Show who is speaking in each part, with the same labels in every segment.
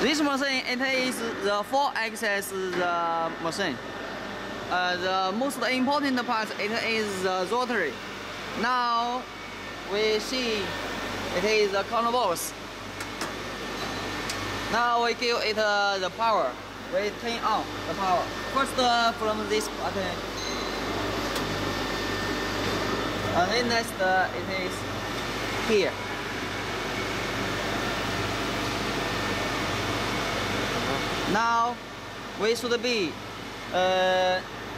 Speaker 1: This machine, it is the 4-axis machine. The most important part, it is the rotary. Now we see it is the counterbalance. Now we give it the power. We turn on the power. First from this button. And then next it is here. Now we should be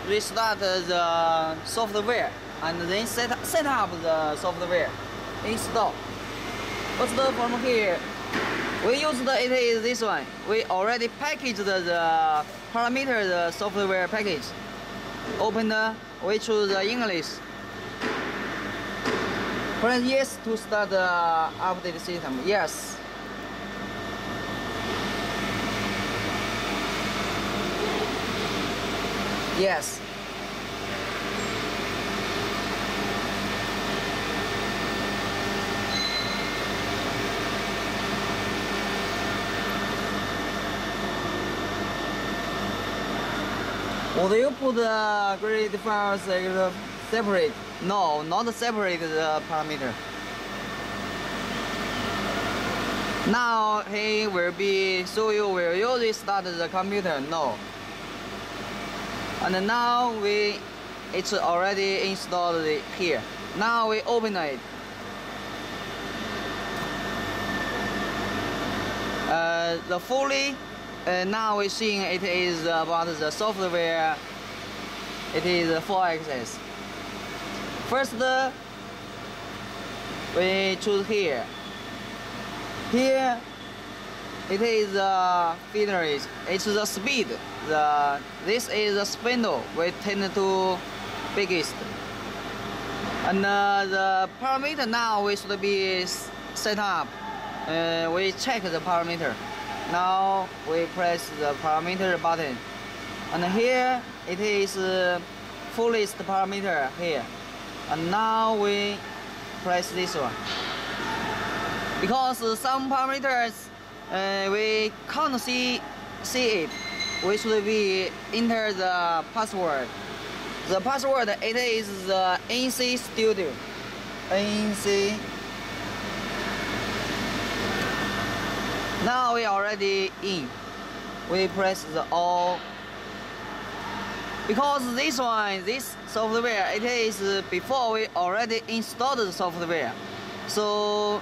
Speaker 1: restart the software and then set up the software install. First from here, we use it is this one. We already packaged the parameter the software package. Open we choose the English. Press yes to start the update system. Yes. Yes. Would you put the grid files separate? No, not separate the parameter. Now he will be show you will you restart the computer? No. And now it's already installed here. Now we open it. The fully now we're seeing it is about the software. It is 4-axis. First we choose here. Here it is the feeder. It's the speed. This is the spindle. We tend to biggest. And the parameter now we should be set up. We check the parameter. Now we press the parameter button. And here it is fullest parameter here. And now we press this one. Because some parameters we can't see it. We should be enter the password. The password it is the NC Studio. NC. Now we already in. We press the all. Because this software it is before we already installed the software. So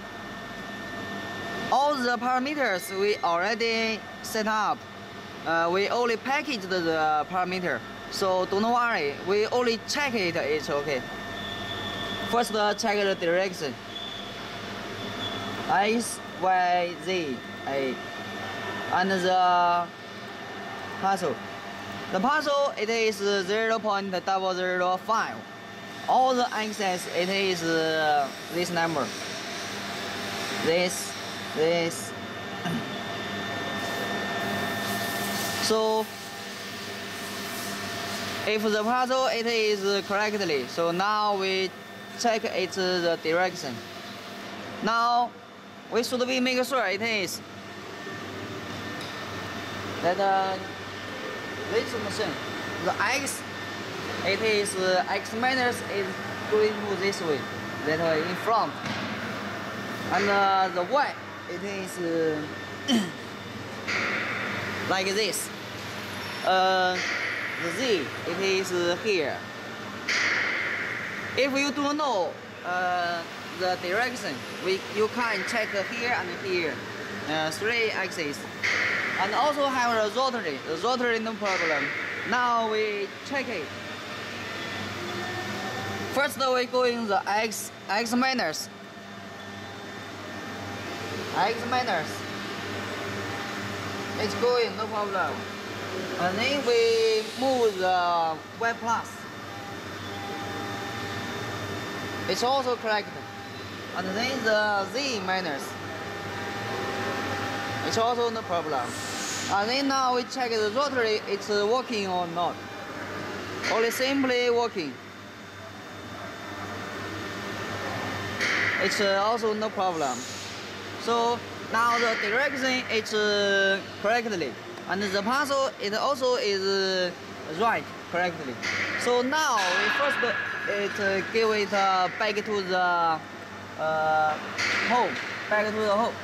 Speaker 1: all the parameters we already set up. We only packaged the parameter, so don't worry. We only check it. It's okay. First, check the direction. X, Y, Z, A, and the puzzle. The puzzle it is 0.005. All the axes it is this number. This. So if the puzzle it is correctly, so now we check its the direction. Now we should be make sure it is that this machine, the X, it is X minus is going to this way, that way in front, and the Y it is like this. The Z it is here. If you don't know the direction, you can check here and here, 3 axes, and also have a rotary. The rotary no problem. Now we check it. First we go in the X minus. X minus. It's going, no problem. And then we move the Y plus. It's also correct. And then the Z minus. It's also no problem. And then now we check the rotary, it's working or not. Only simply working. It's also no problem. So Now the direction is correctly, and the puzzle it also is right correctly. So now we first give it back to the home, back to the home.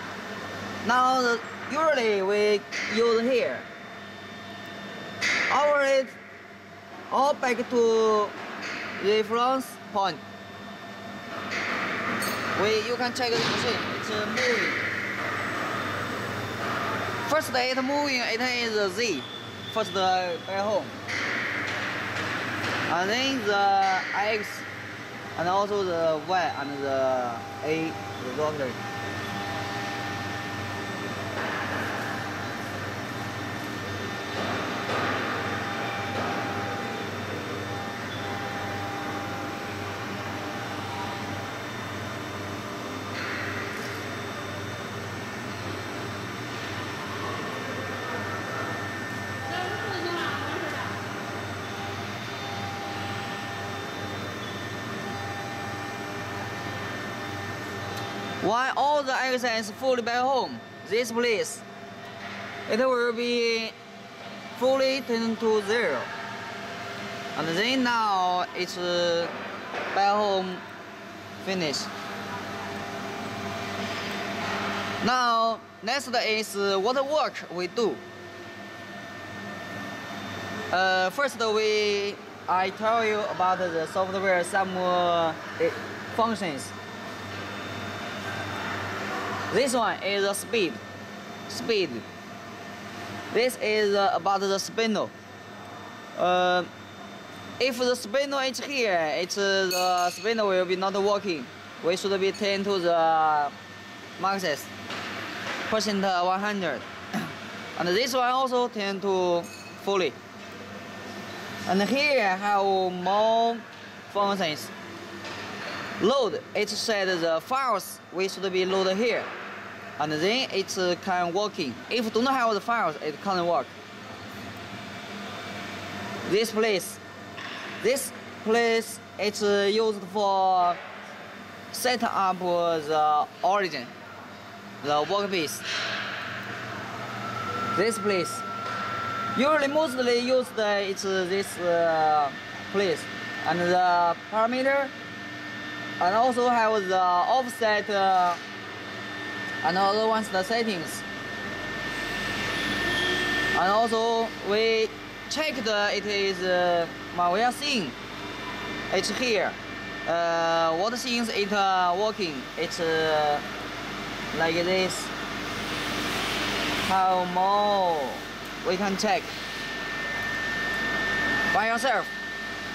Speaker 1: Now usually we use here. Over it, all back to reference point. You can check the machine. It's moving. First it's moving. It is Z. First back home, and then the X, and also the Y and the A, the rotary. While all the axis is fully back home, this place, it will be fully turned to 0. And then now it's back home finished. Now next is what work we do. First I tell you about the software some functions. This one is a speed. This is about the spindle. If the spindle is here, the spindle will be not working. We should be turned to the maxes, percent 100. And this one also turned to fully. And here have more functions. Load, it said the files we should be loaded here. And then it can working. If do not have the files, it can't work. This place it's used for set up the origin, the workpiece. This place usually mostly used it's this place, and the parameter, and also have the offset. And other ones the settings, and also we checked it is we are seeing it's here. What things it working? It's like this. How more we can check by yourself,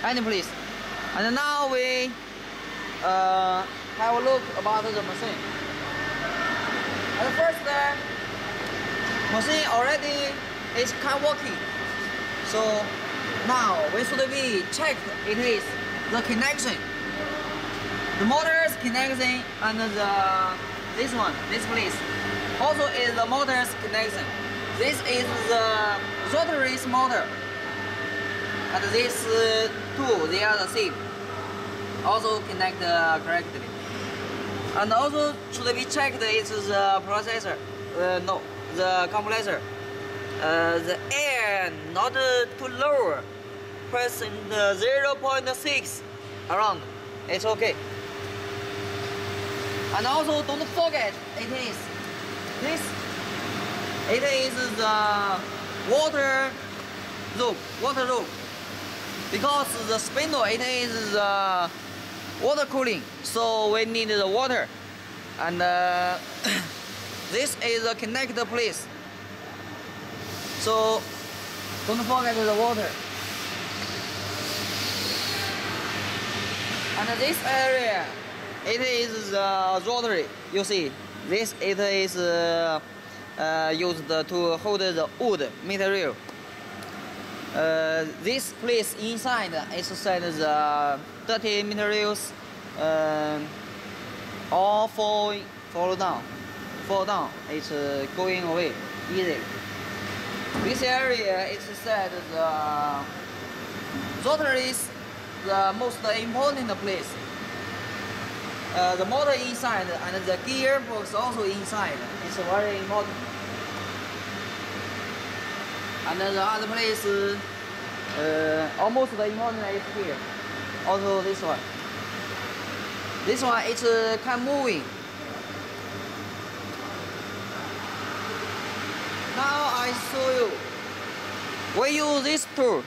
Speaker 1: any place. And now we have a look about the machine. At first, machine already is working. So now we should be checked. It is the connection, the motor's connection, and this place also is the motor's connection. This is the rotary's motor, and these two they are the same. Also connect correctly. And also should be checked is the processor, the compressor. The air not too lower, percent 0.6 around, it's okay. And also don't forget it is the water rope, because the spindle it is water cooling, so we need the water, and this is a connected place, so don't forget the water. And this area, it is the rotary. You see, this it is used to hold the wood material. This place inside is set the dirty materials, all fall down. It's going away easily. This area is said the rotary is the most important place. the motor inside and the gearbox also inside. It's very important. And the other place, almost the important is here. Also this one. This one it's kind of moving. Now I show you. We use this tool,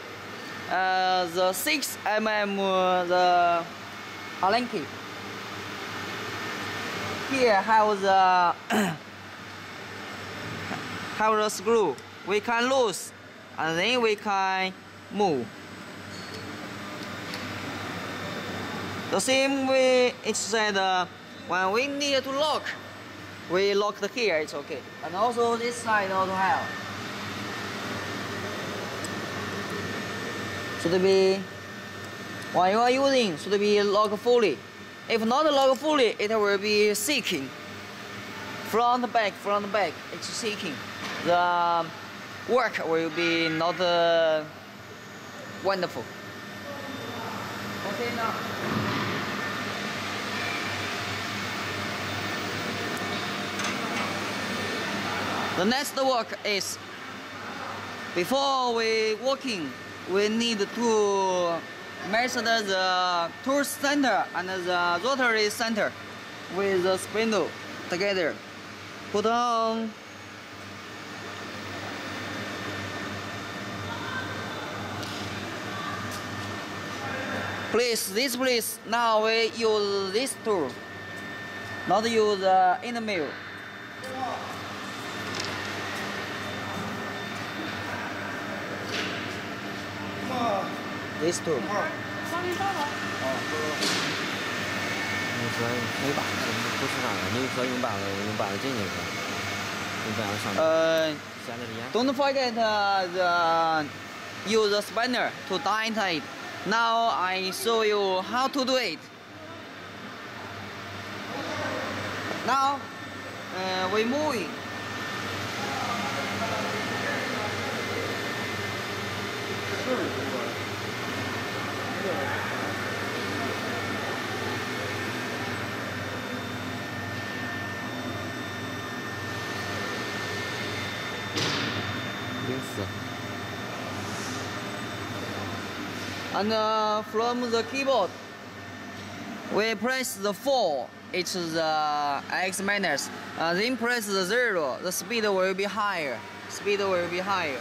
Speaker 1: the 6 mm the Allen key. Here have the have the screw. We can loose, and then we can move. The same way it's said when we need to lock, we lock the here. It's okay. And also this side also have. Should be when you are using should be locked fully. If not locked fully, it will be shaking. Front back, it's shaking. The work will be not wonderful. Okay now. The next work is before we working, we need to measure the tool center and the rotary center with the spindle together. Put on. This place, now we use this tool, not use the inner mill. This tool.
Speaker 2: 你说没把不是啥的，你说用把子进去是吧？用把子上面。现在是烟。
Speaker 1: Don't forget the use the spanner to tighten it. Now I show you how to do it. Now we moving. And from the keyboard, we press the 4, it's the X minus. Then press the 0, the speed will be higher. Speed will be higher.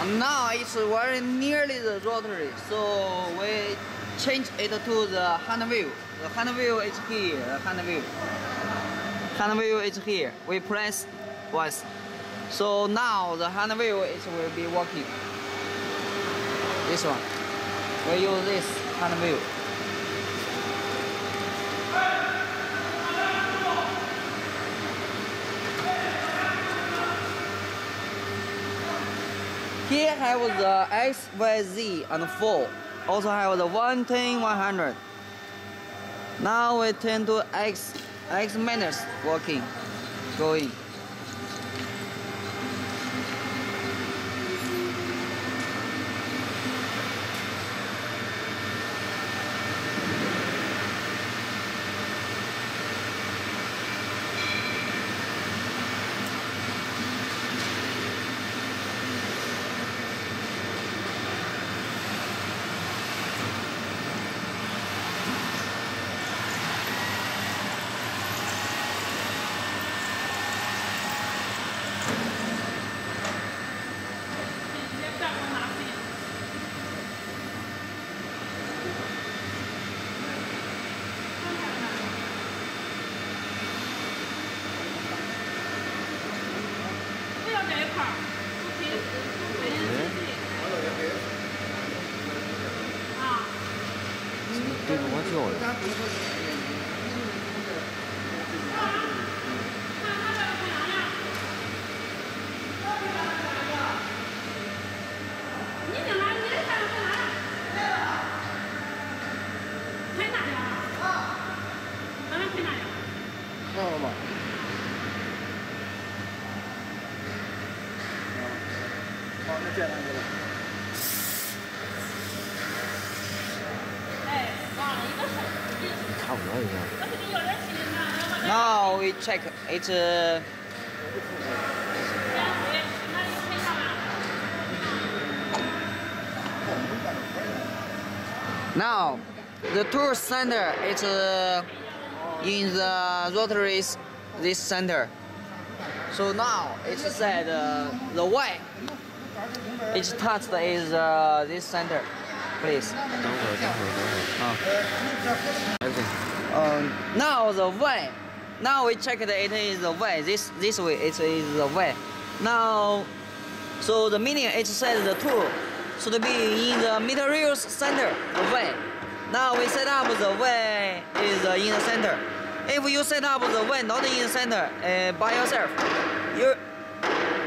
Speaker 1: And now it's very nearly the rotary, so we change it to the hand wheel. The hand wheel is here. The hand wheel is here. We press once. So now the hand wheel will be working. This one. We use this hand wheel. Here have the X, Y, Z and 4. Also have the 110, 100. Now we turn to X minus working, going.
Speaker 2: 对不我叫的。
Speaker 3: 你干嘛？你在干啥？
Speaker 2: 差不多一样。
Speaker 1: Now we check it. Now the tool center is in the rotaries this center. So now it's said the Y. Its touch is this center, please.
Speaker 2: 等会儿。
Speaker 1: Now the Y. Now we check that it is the Y. This way it is the Y. Now, so the meaning it says the tool should be in the materials center, the Y. Now we set up the Y is in the center. If you set up the Y not in the center by yourself,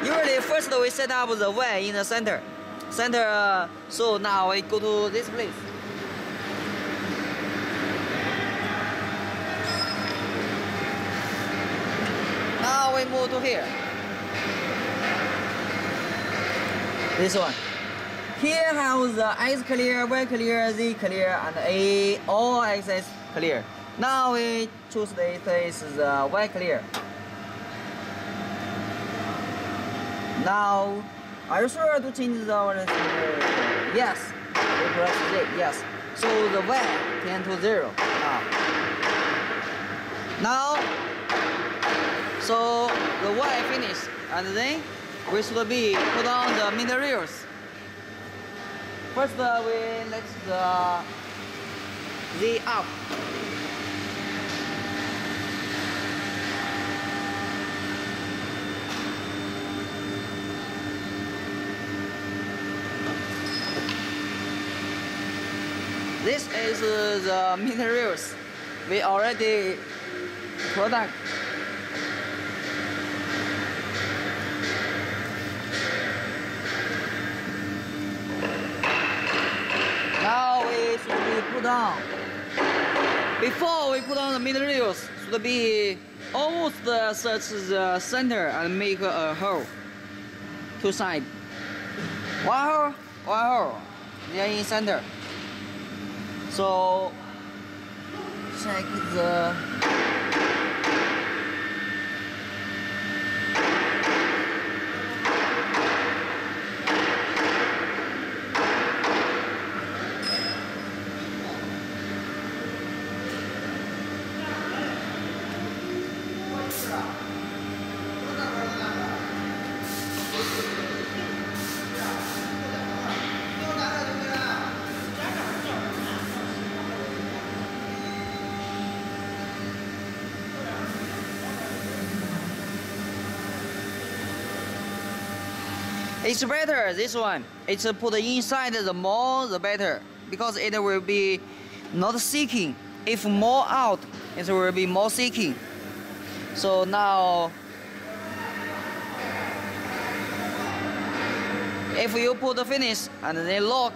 Speaker 1: usually first we set up the Y in the center. So now we go to this place. Now we move to here. This one. Here have the X clear, Y clear, Z clear, and A all axis clear. Now we choose it is the Y clear. Now, are you sure to change the order? Yes. We press Z. Yes. So the Y tend to 0 now. So the Y finished, and then we should be put on the materials. First we let the Z up. This is the materials we already product. Now we should be put on. Before we put on the materials, should be almost search the center and make a hole. Two sides. One hole. They are in center. So check the it's better, this one. It's put inside the more, the better. Because it will be not seeking. If more out, it will be more seeking. So now, if you put the finish and then lock,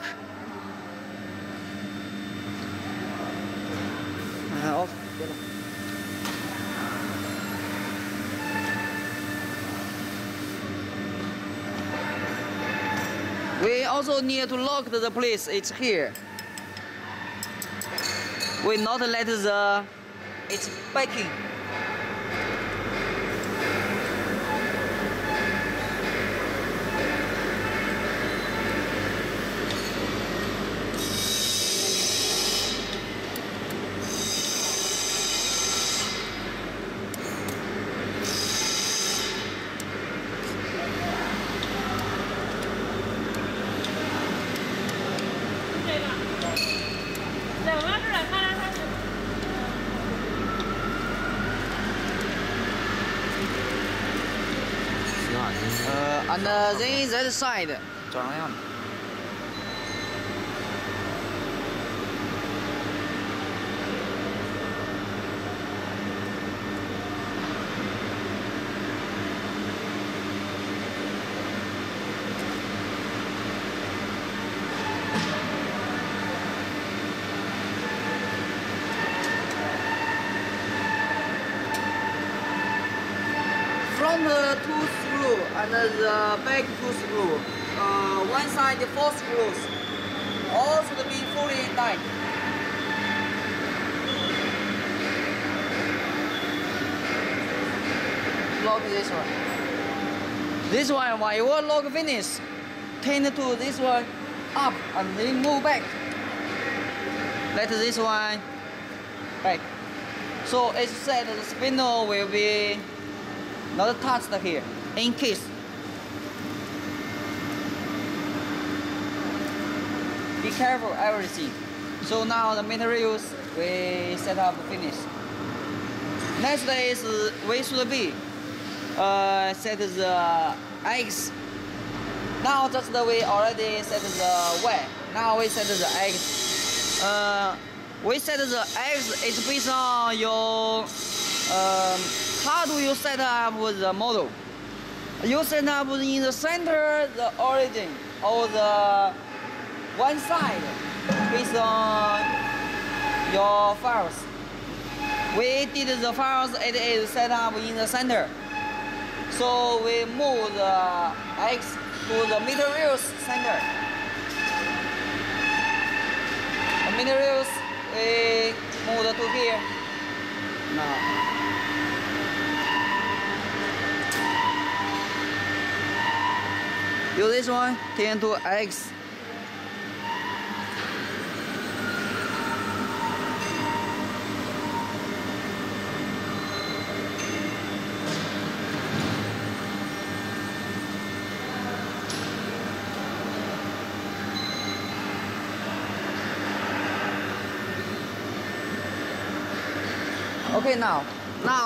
Speaker 1: off. We also need to lock the place, it's here. We not let it's backing. And then that side 长什么样的？ From front 2 screw and the back 2 screw. One side 4 screws. All should be fully tight. Lock this one. This one, when you lock finish, turn to this one up and then move back. Let this one back. So it's said the spindle will be not touched here in case. Be careful everything. So now the materials we set up finish. Next is we should be set the eggs. Now just we already set the Y. Now we set the eggs. We set the eggs. It's based on your how do you set up the model? You set up in the center the origin or the one side based on your files. We did the files. It is set up in the center. So we move the eggs to the materials center. The materials we move to here. Now. Use this one, turn to eggs. Okay, now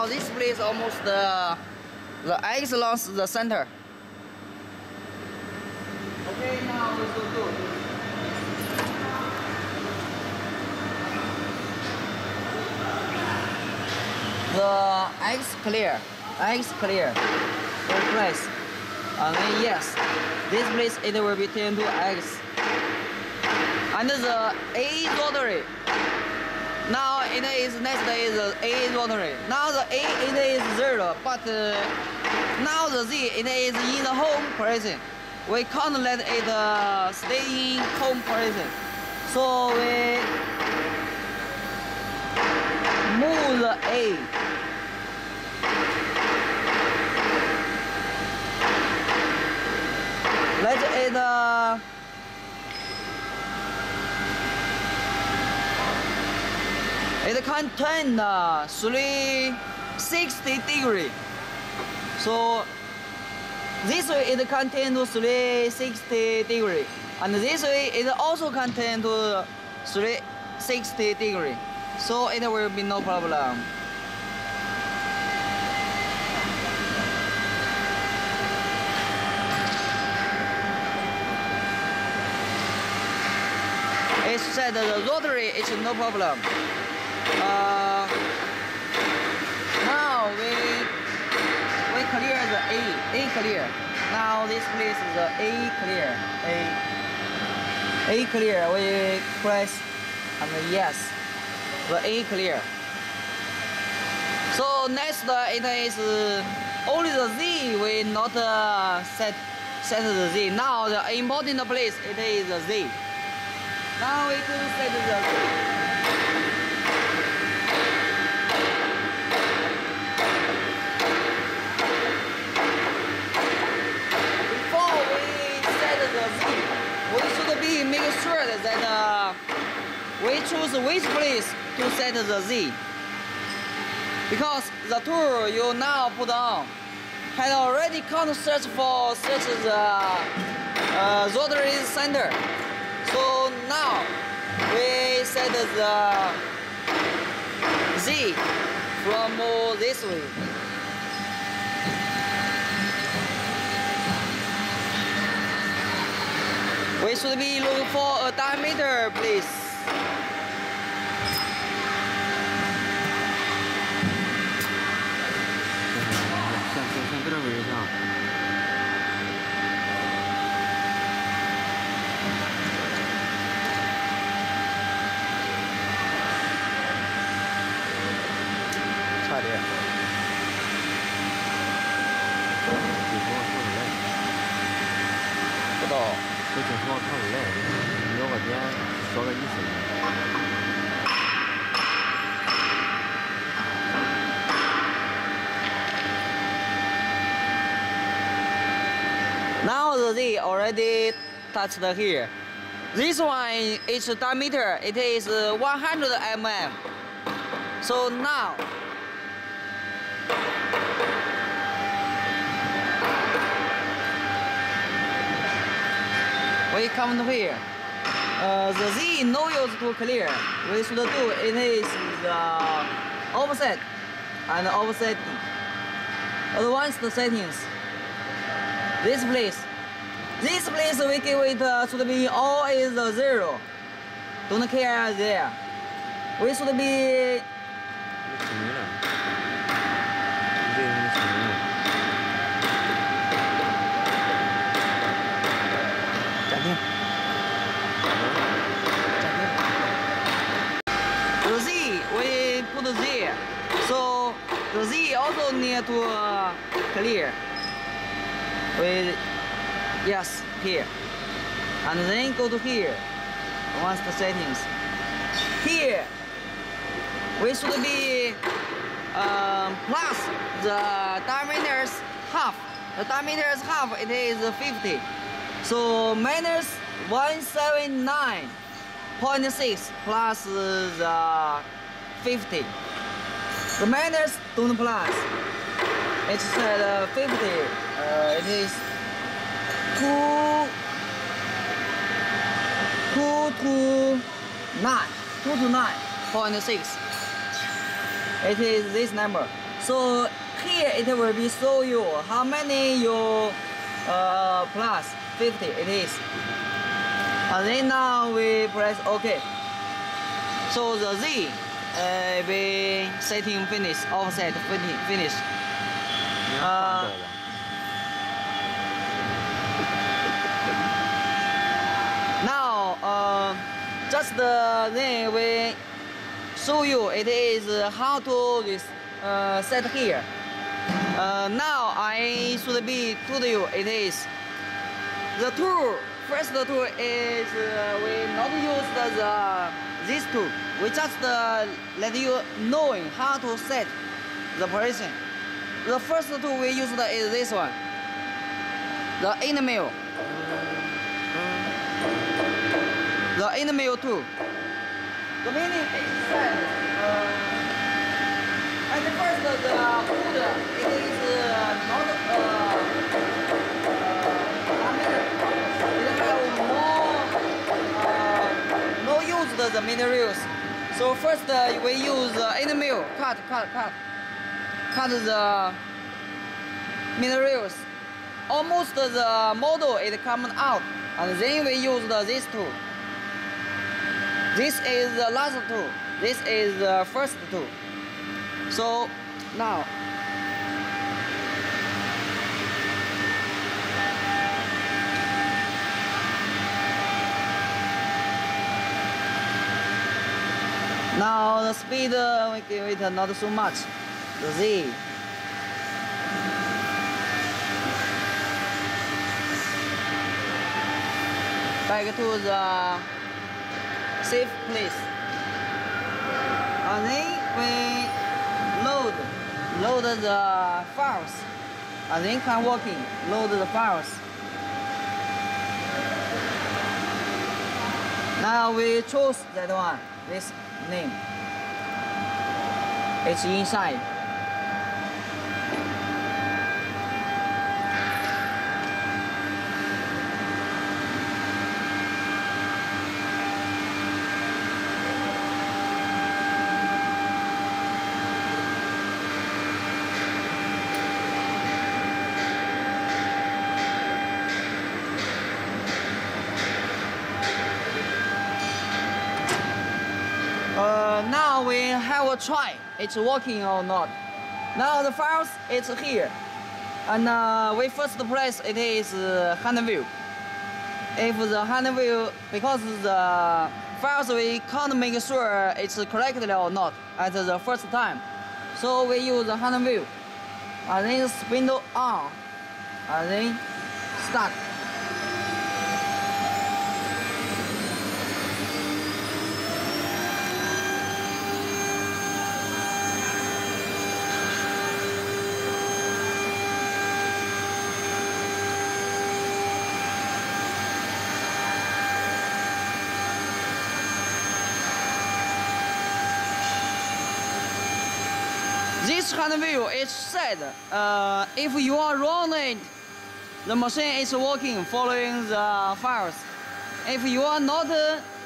Speaker 1: this place almost the eggs lost the center. Okay, now we should do. The eggs clear. First place. And then yes, this place it will be turned to eggs. And the A rotary. Now it is next is A rotary. Now the A it is 0, but now the Z it is in the home position. We can't let it stay in home position. So we move the A. Let it it can turn 360 degrees. So this way it can turn to 360 degrees. And this way it also can turn to 360 degrees. So it will be no problem. It said the rotary is no problem. Now we clear the A clear. Now this place is the A clear. A clear. We press and yes, the A clear. So next it is only the Z. We not set the Z. Now the important place it is the Z. Now we can set the Z. We should be make sure that we choose which place to set the Z, because the tool you now put on had already can't search for such the rotary center. So now we set the Z from this way. We should be looking for a diameter, please.
Speaker 2: 我看不来，有个点说个意思。
Speaker 1: Now the Z already touched here. This one, its diameter, it is 100 mm. So now, we come to here. The Z no use to clear. We should do it is the offset and offset. Advanced settings. This place we give it should be always 0. Don't care there. We should be. The Z we put there, so the Z also need to clear. Yes, here, and then go to here. Once the settings here, we should be plus the diameter's half. The diameter's half, it is 50. So minus 179.6 plus the 50. The minus don't plus. It said 50. It is 2 to 9.6. It is this number. So here it will be show you how many you plus 50 it is. And then now we press OK. So the Z we setting finish, offset finish. Now just then we show you it is how to set here. Now I should be to you it is the tool. First tool is we not use this tool. We just let you knowing how to set the position. The first tool we use is this one, the end mill. The end mill tool. The meaning is set. At first the wood it is not no use the minerals. So first we use end mill, cut the minerals. Almost the model is coming out, and then we use this tool. This is the last tool. This is the first tool. So now. Now the speed we give it not so much. The Z. Back to the safe place. And then we load the files. And then can working. Load the files. Now we choose that one. This name. It's inside. Now we have a try. It's working or not. Now the files it's here, and we first place it is hand view. If the hand view, because the files we can't make sure it's correctly or not at the first time, so we use the hand view, and then spindle on, and then start. this hand wheel is set. If you are running, the machine is working, following the files. If you are not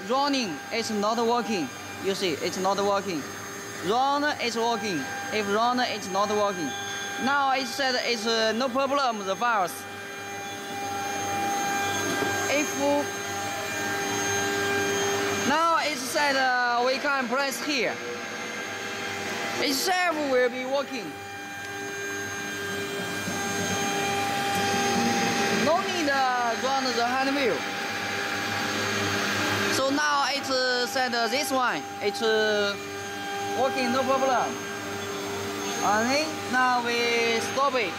Speaker 1: running, it's not working. You see, it's not working. Run is working. If run, it's not working. Now it said it's no problem, the files. Now it said we can press here. Itself will be working. No need run the hand wheel. So now it said this one. It's working, no problem. And then now we stop it.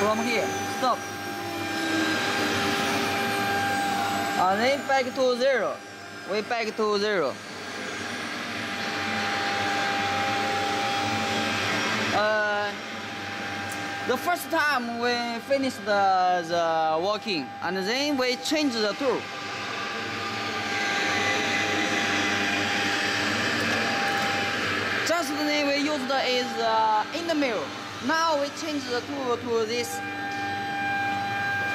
Speaker 1: From here, stop. And then back to 0. We back to 0. The first time we finished the working, and then we change the tool. Just the name we used is in the mill. Now we change the tool to this.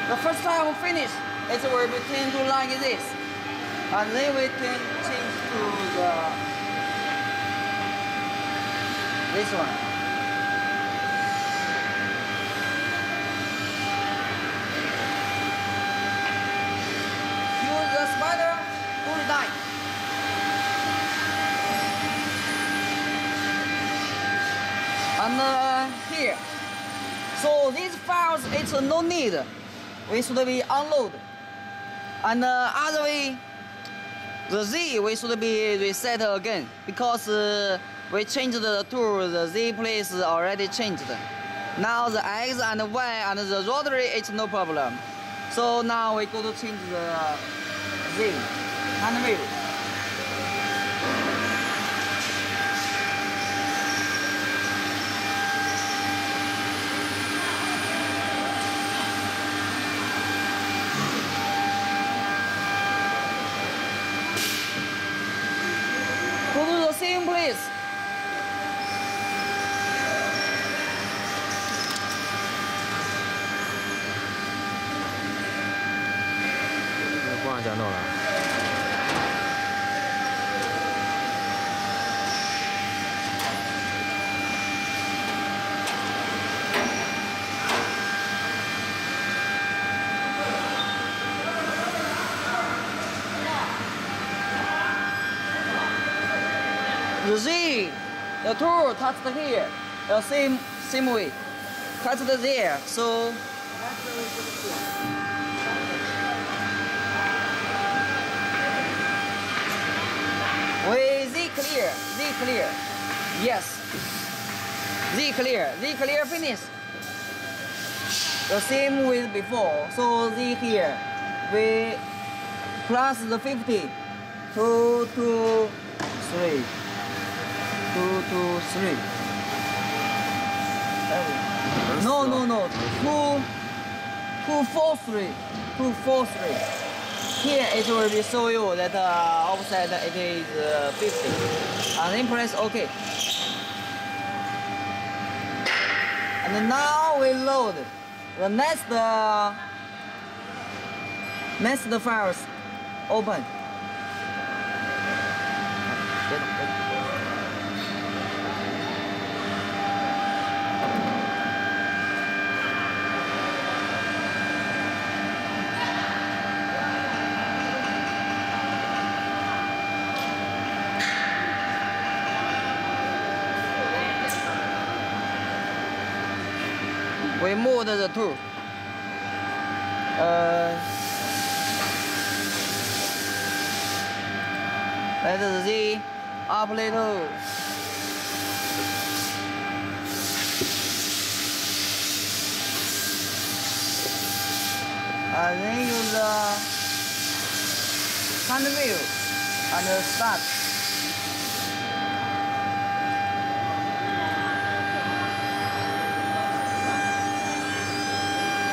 Speaker 1: The first time we finish, it will be turned to like this, and then we change to this one. Use the spider to die. And here, so these files, it's no need. We should be unload. And other way, the Z we should be reset again because we changed the tool. The Z place already changed. Now the X and the Y and the rotary, it's no problem. So now we go to change the Z hand wheel. Go to the same place.
Speaker 2: 光讲到了。
Speaker 1: The Z, the tool touched here, the same way, touched there. So we Z clear, yes, Z clear finish. The same with before. So Z here, we plus the 50, 2 to 3. 2 to 3. No. 2 4 3. 2 4 3. Here it will be show you that offset it is 50. And then press OK. And now we load the next files. Open. We moved the tool. Let the Z up little. And then use the hand wheel and start.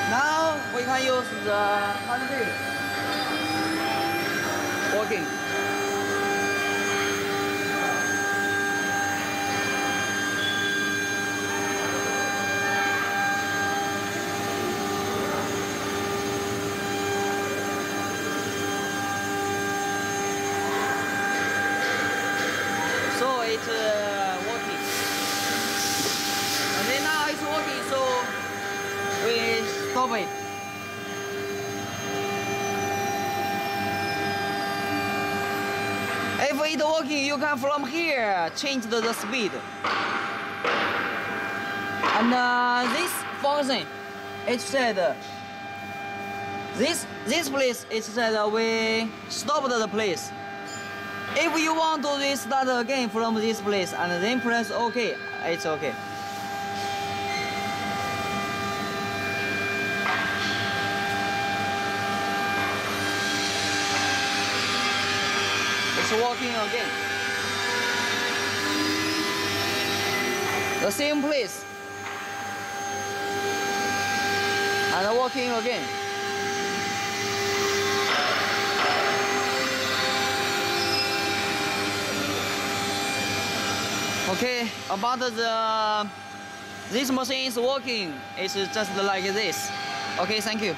Speaker 1: Now we can use the hand wheel. Working. it's working. And then now it's working, so we stop it. If it's working, you can from here change the speed. And this function, it said this place, it said we stopped the place. If you want to restart again from this place and then press OK, it's OK. It's working again. The same place. And working again. Okay, about this machine is working. It's just like this. Okay, thank you.